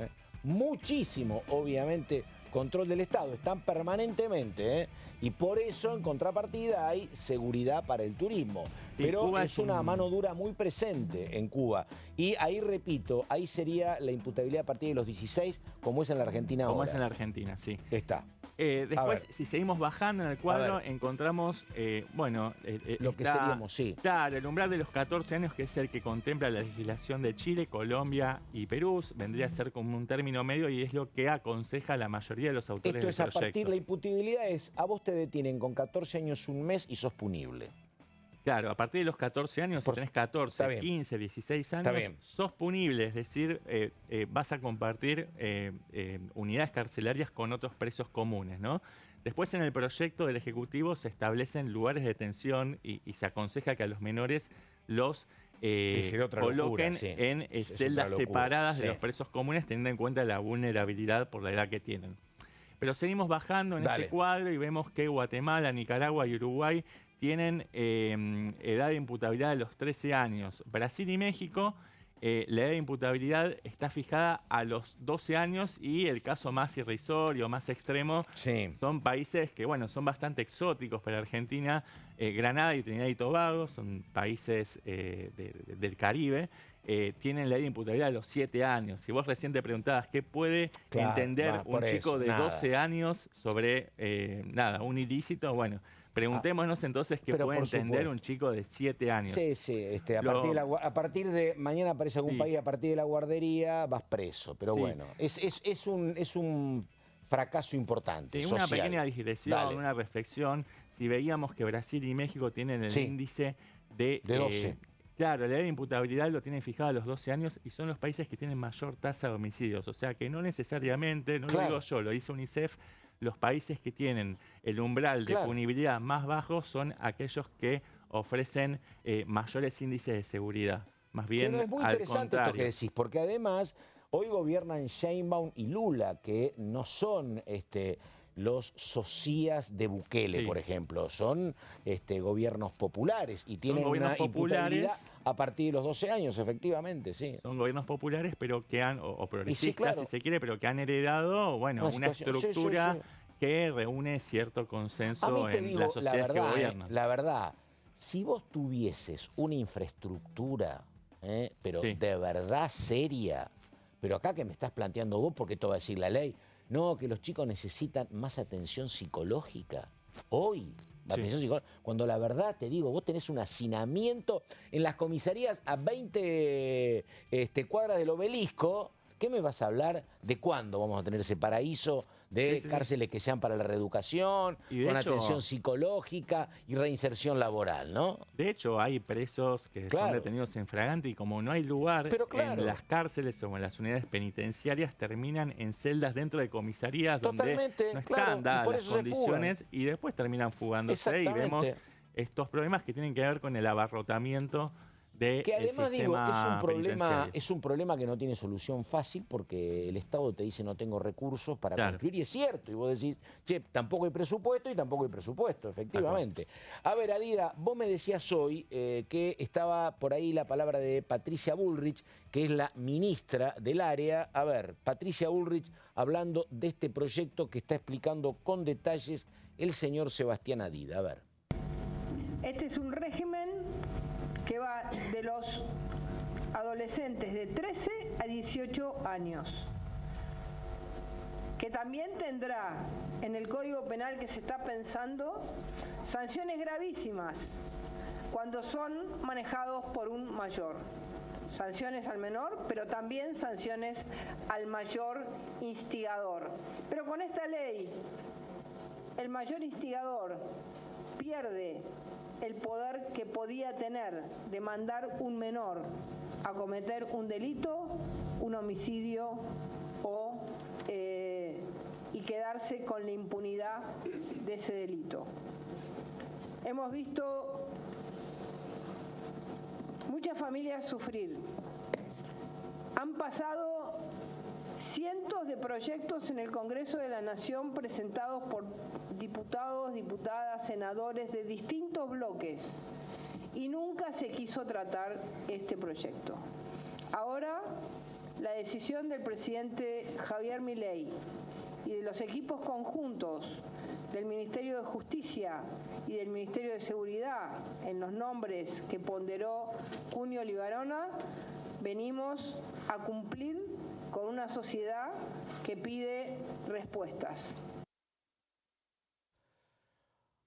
Muchísimo, obviamente, control del Estado, están permanentemente, y por eso, en contrapartida, hay seguridad para el turismo. Pero Cuba es una mano dura muy presente en Cuba. Y ahí, repito, ahí sería la imputabilidad a partir de los 16, como es en la Argentina ahora. Como es en la Argentina, sí. Está. Después, si seguimos bajando en el cuadro, encontramos, lo que seríamos, Claro, el umbral de los 14 años, que es el que contempla la legislación de Chile, Colombia y Perú, vendría a ser como un término medio y es lo que aconseja la mayoría de los autores del proyecto. A partir, la imputabilidad es, a vos te detienen con 14 años un mes y sos punible. Claro, a partir de los 14 años, si tenés 14, 15, 16 años, sos punible, es decir, vas a compartir unidades carcelarias con otros presos comunes, ¿no? Después en el proyecto del Ejecutivo se establecen lugares de detención y se aconseja que a los menores los coloquen en celdas separadas de los presos comunes, teniendo en cuenta la vulnerabilidad por la edad que tienen. Pero seguimos bajando en este cuadro y vemos que Guatemala, Nicaragua y Uruguay tienen edad de imputabilidad de los 13 años. Brasil y México, la edad de imputabilidad está fijada a los 12 años y el caso más irrisorio, más extremo, son países que, bueno, son bastante exóticos para Argentina. Granada y Trinidad y Tobago son países del Caribe. Tienen la edad de imputabilidad a los 7 años. Si vos recién te preguntabas qué puede entender un chico de 12 años sobre un ilícito, bueno, preguntémonos entonces qué puede entender un chico de 7 años. Sí, a partir de mañana aparece algún país, a partir de la guardería vas preso. Pero bueno, es un fracaso importante. Una pequeña digresión, una reflexión. Si veíamos que Brasil y México tienen el índice de 12. Claro, la edad de imputabilidad lo tienen fijada a los 12 años y son los países que tienen mayor tasa de homicidios. O sea que no necesariamente, no lo digo yo, lo dice UNICEF, los países que tienen el umbral de punibilidad más bajo son aquellos que ofrecen mayores índices de seguridad. Más bien, es muy interesante esto que decís, porque además hoy gobiernan Sheinbaum y Lula, que no son los socias de Bukele, por ejemplo. Son gobiernos populares y tienen una imputabilidad a partir de los 12 años, efectivamente, Son gobiernos populares, pero que han, o progresistas, si se quiere, pero que han heredado, bueno, una estructura que reúne cierto consenso en la sociedad que gobiernan. La verdad, si vos tuvieses una infraestructura, pero de verdad seria, pero acá que me estás planteando vos, porque esto va a decir la ley, no, que los chicos necesitan más atención psicológica. Hoy, atención psicológica. Cuando la verdad, te digo, vos tenés un hacinamiento en las comisarías a 20 cuadras del Obelisco. ¿Qué me vas a hablar de cuándo vamos a tener ese paraíso de cárceles que sean para la reeducación, con atención psicológica y reinserción laboral, ¿no? De hecho, hay presos que son detenidos en flagrante y como no hay lugar en las cárceles o en las unidades penitenciarias, terminan en celdas dentro de comisarías donde no están dadas las condiciones y después terminan fugándose y vemos estos problemas que tienen que ver con el abarrotamiento que además digo, es un problema que no tiene solución fácil porque el Estado te dice no tengo recursos para construir y es cierto. Y vos decís, che, tampoco hay presupuesto y tampoco hay presupuesto, efectivamente. A ver, Adida, vos me decías hoy que estaba por ahí la palabra de Patricia Bullrich, que es la ministra del área. A ver, Patricia Bullrich hablando de este proyecto que está explicando con detalles el señor Sebastián Adida. A ver. Este es un régimen que va de los adolescentes de 13 a 18 años, que también tendrá en el Código Penal que se está pensando sanciones gravísimas cuando son manejados por un mayor. Sanciones al menor, pero también sanciones al mayor instigador. Pero con esta ley, el mayor instigador pierde el poder que podía tener de mandar un menor a cometer un delito, un homicidio y quedarse con la impunidad de ese delito. Hemos visto muchas familias sufrir. Han pasado cientos de proyectos en el Congreso de la Nación presentados por diputados, diputadas, senadores de distintos bloques y nunca se quiso tratar este proyecto. Ahora, la decisión del presidente Javier Milei y de los equipos conjuntos del Ministerio de Justicia y del Ministerio de Seguridad en los nombres que ponderó Cunio Libarona, venimos a cumplir con una sociedad que pide respuestas.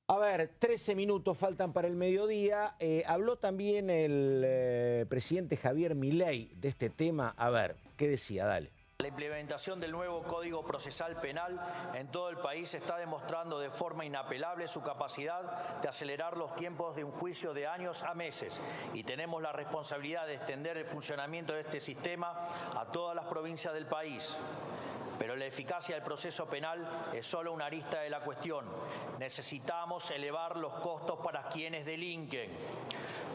A ver, 13 minutos faltan para el mediodía. Habló también el presidente Javier Milei de este tema. A ver, ¿qué decía? Dale. La implementación del nuevo Código Procesal Penal en todo el país está demostrando de forma inapelable su capacidad de acelerar los tiempos de un juicio de años a meses, y tenemos la responsabilidad de extender el funcionamiento de este sistema a todas las provincias del país. Pero la eficacia del proceso penal es solo una arista de la cuestión. Necesitamos elevar los costos para quienes delinquen.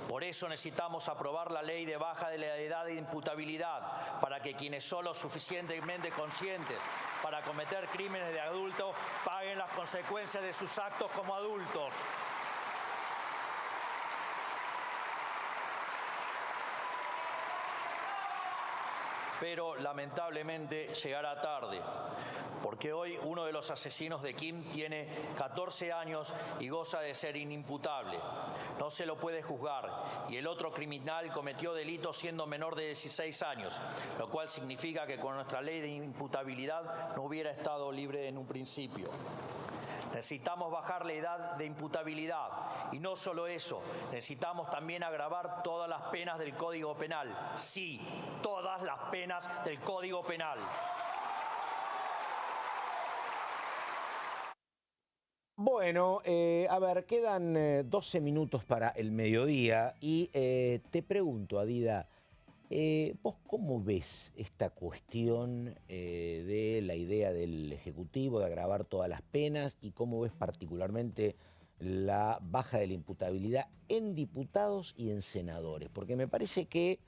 Por eso necesitamos aprobar la ley de baja de la edad de imputabilidad, para que quienes son lo suficientemente conscientes para cometer crímenes de adultos paguen las consecuencias de sus actos como adultos. Pero lamentablemente llegará tarde, porque hoy uno de los asesinos de Kim tiene 14 años y goza de ser inimputable. No se lo puede juzgar, y el otro criminal cometió delitos siendo menor de 16 años, lo cual significa que con nuestra ley de imputabilidad no hubiera estado libre en un principio. Necesitamos bajar la edad de imputabilidad, y no solo eso, necesitamos también agravar todas las penas del Código Penal. Sí, todas las penas del Código Penal. Bueno, a ver, quedan 12 minutos para el mediodía y te pregunto, Adida, ¿vos cómo ves esta cuestión de la idea del Ejecutivo de agravar todas las penas, y cómo ves particularmente la baja de la imputabilidad en diputados y en senadores? Porque me parece que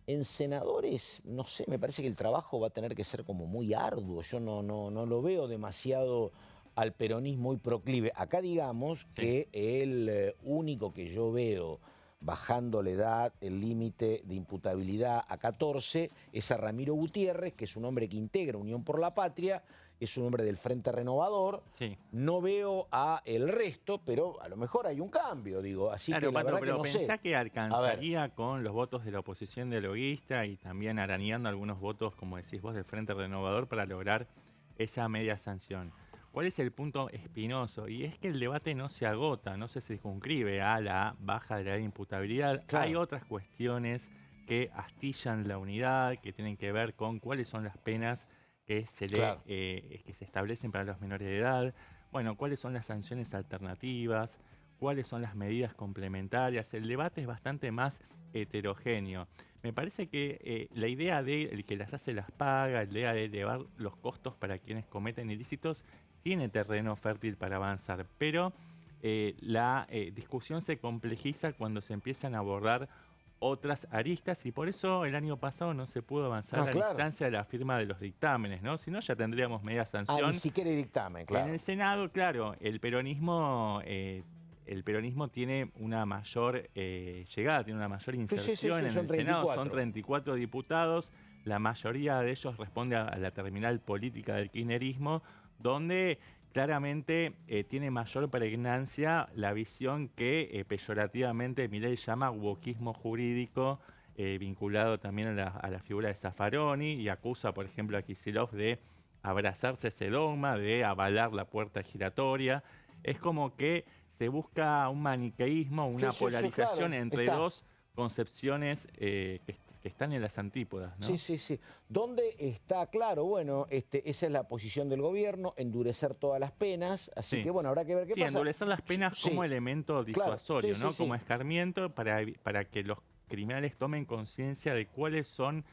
en senadores, no sé, me parece que el trabajo va a tener que ser como muy arduo. Yo no lo veo demasiado al peronismo y proclive. Acá digamos que el único que yo veo bajando la edad, el límite de imputabilidad a 14, es a Ramiro Gutiérrez, que es un hombre que integra Unión por la Patria, es un hombre del Frente Renovador. No veo a el resto, pero a lo mejor hay un cambio, digo. Así claro, que la verdad pero que no pensá sé. que alcanzaría con los votos de la oposición dialoguista y también arañando algunos votos, como decís vos, del Frente Renovador para lograr esa media sanción. ¿Cuál es el punto espinoso? Y es que el debate no se agota, no se circunscribe a la baja de la edad de imputabilidad. Claro. Hay otras cuestiones que astillan la unidad, que tienen que ver con cuáles son las penas que que se establecen para los menores de edad, bueno, cuáles son las sanciones alternativas, cuáles son las medidas complementarias. El debate es bastante más heterogéneo. Me parece que la idea de el que las hace las paga, la idea de elevar los costos para quienes cometen ilícitos, tiene terreno fértil para avanzar, pero la discusión se complejiza cuando se empiezan a abordar otras aristas, y por eso el año pasado no se pudo avanzar a la instancia de la firma de los dictámenes, ¿no? Si no, ya tendríamos media sanción. Ni siquiera dictamen, claro. En el Senado, claro, el peronismo tiene una mayor llegada, tiene una mayor inserción en el Senado. Son 34 diputados, la mayoría de ellos responde a la terminal política del kirchnerismo, donde claramente tiene mayor pregnancia la visión que peyorativamente Milei llama wokismo jurídico, vinculado también a la figura de Zaffaroni, y acusa, por ejemplo, a Kicillof de abrazarse ese dogma, de avalar la puerta giratoria. Es como que se busca un maniqueísmo, una polarización entre dos concepciones que están en las antípodas, ¿no? Sí. ¿Dónde está? Claro, bueno, esa es la posición del gobierno, endurecer todas las penas, así que bueno, habrá que ver qué pasa. Endurecer las penas como elemento disuasorio, ¿no? Como escarmiento para que los criminales tomen conciencia de cuáles son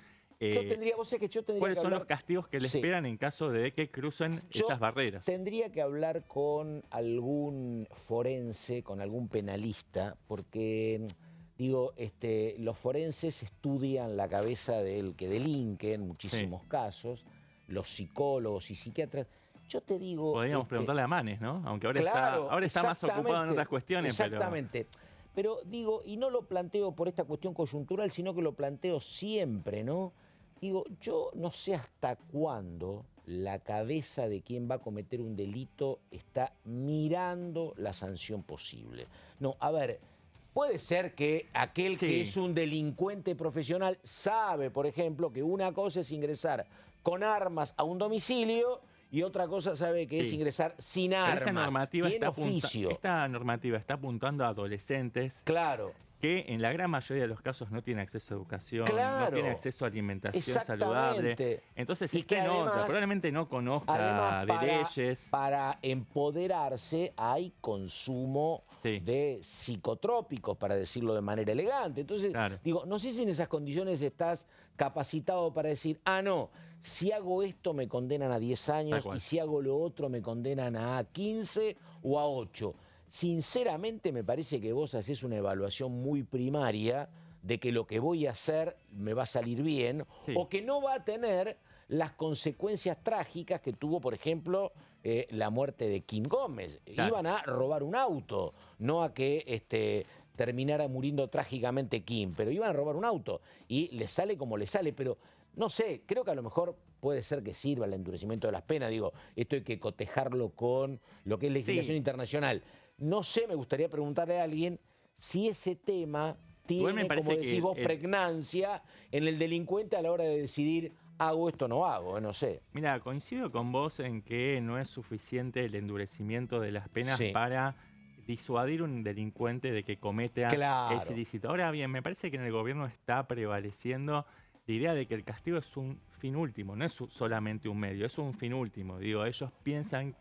¿cuáles son los castigos que le esperan en caso de que crucen esas barreras? Tendría que hablar con algún forense, con algún penalista, porque digo, los forenses estudian la cabeza del que delinque en muchísimos casos, los psicólogos y psiquiatras. Yo te digo... Podríamos preguntarle a Manes, ¿no? Aunque ahora está más ocupado en otras cuestiones. Exactamente. Pero digo, y no lo planteo por esta cuestión coyuntural, sino que lo planteo siempre, ¿no? Digo, yo no sé hasta cuándo la cabeza de quien va a cometer un delito está mirando la sanción posible. No, a ver, puede ser que aquel que es un delincuente profesional sabe, por ejemplo, que una cosa es ingresar con armas a un domicilio y otra cosa sabe que es ingresar sin armas. Esta normativa está apuntando a adolescentes que en la gran mayoría de los casos no tiene acceso a educación, Claro. no tiene acceso a alimentación Exactamente. saludable. Entonces Y que está en otra, además- probablemente no conozca Además, de leyes. para empoderarse hay consumo Sí. de psicotrópicos, para decirlo de manera elegante. Entonces, Claro. digo, no sé si en esas condiciones estás capacitado para decir, no, si hago esto me condenan a 10 Tal años cual. y si hago lo otro me condenan a 15 o a 8. Sinceramente me parece que vos haces una evaluación muy primaria de que lo que voy a hacer me va a salir bien Sí. o que no va a tener las consecuencias trágicas que tuvo, por ejemplo, la muerte de Kim Gómez. Claro. Iban a robar un auto, no a que terminara muriendo trágicamente Kim, pero iban a robar un auto y le sale como le sale, pero no sé, creo que a lo mejor puede ser que sirva el endurecimiento de las penas, digo, esto hay que cotejarlo con lo que es legislación Sí. internacional. No sé, me gustaría preguntarle a alguien si ese tema Igual me tiene, parece como que decís vos, el- pregnancia en el delincuente a la hora de decidir hago esto o no hago, no sé. Mira, coincido con vos en que no es suficiente el endurecimiento de las penas Sí. para disuadir un delincuente de que cometa Claro. ese ilícito. Ahora bien, me parece que en el gobierno está prevaleciendo la idea de que el castigo es un fin último, no es solamente un medio, es un fin último. Digo, ellos piensan...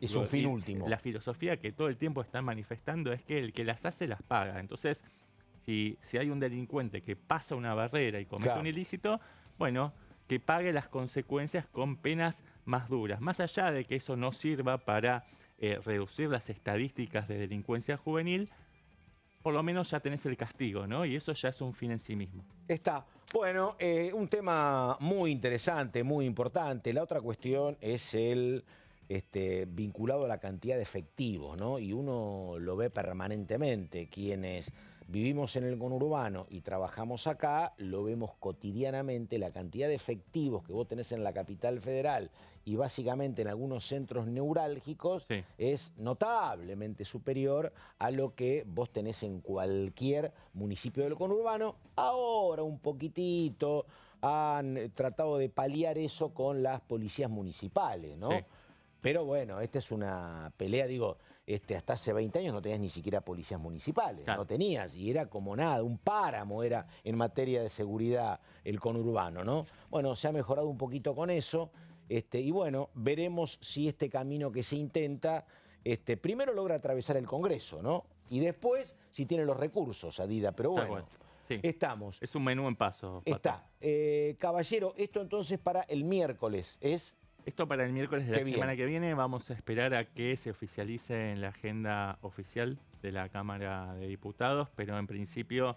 Es un fin último. La filosofía que todo el tiempo están manifestando es que el que las hace las paga. Entonces, si hay un delincuente que pasa una barrera y comete Claro. un ilícito, bueno, que pague las consecuencias con penas más duras. Más allá de que eso no sirva para reducir las estadísticas de delincuencia juvenil, por lo menos ya tenés el castigo, ¿no? Y eso ya es un fin en sí mismo. Está. Bueno, un tema muy interesante, muy importante. La otra cuestión es el vinculado a la cantidad de efectivos, ¿no? Y uno lo ve permanentemente. Quienes vivimos en el conurbano y trabajamos acá, lo vemos cotidianamente. La cantidad de efectivos que vos tenés en la capital federal y básicamente en algunos centros neurálgicos Sí. es notablemente superior a lo que vos tenés en cualquier municipio del conurbano. Ahora un poquitito han tratado de paliar eso con las policías municipales, ¿no? Sí. Pero bueno, esta es una pelea, digo, hasta hace 20 años no tenías ni siquiera policías municipales, Claro. no tenías, y era como nada, un páramo era en materia de seguridad el conurbano, ¿no? Bueno, se ha mejorado un poquito con eso, y bueno, veremos si este camino que se intenta, primero logra atravesar el Congreso, ¿no? Y después, si tiene los recursos, Adida, pero Tal bueno, cual. Sí. estamos. Es un menú en paso. Pato. Está. Caballero, esto entonces para el miércoles es... Esto para el miércoles de la Qué semana bien. que viene. Vamos a esperar a que se oficialice en la agenda oficial de la Cámara de Diputados, pero en principio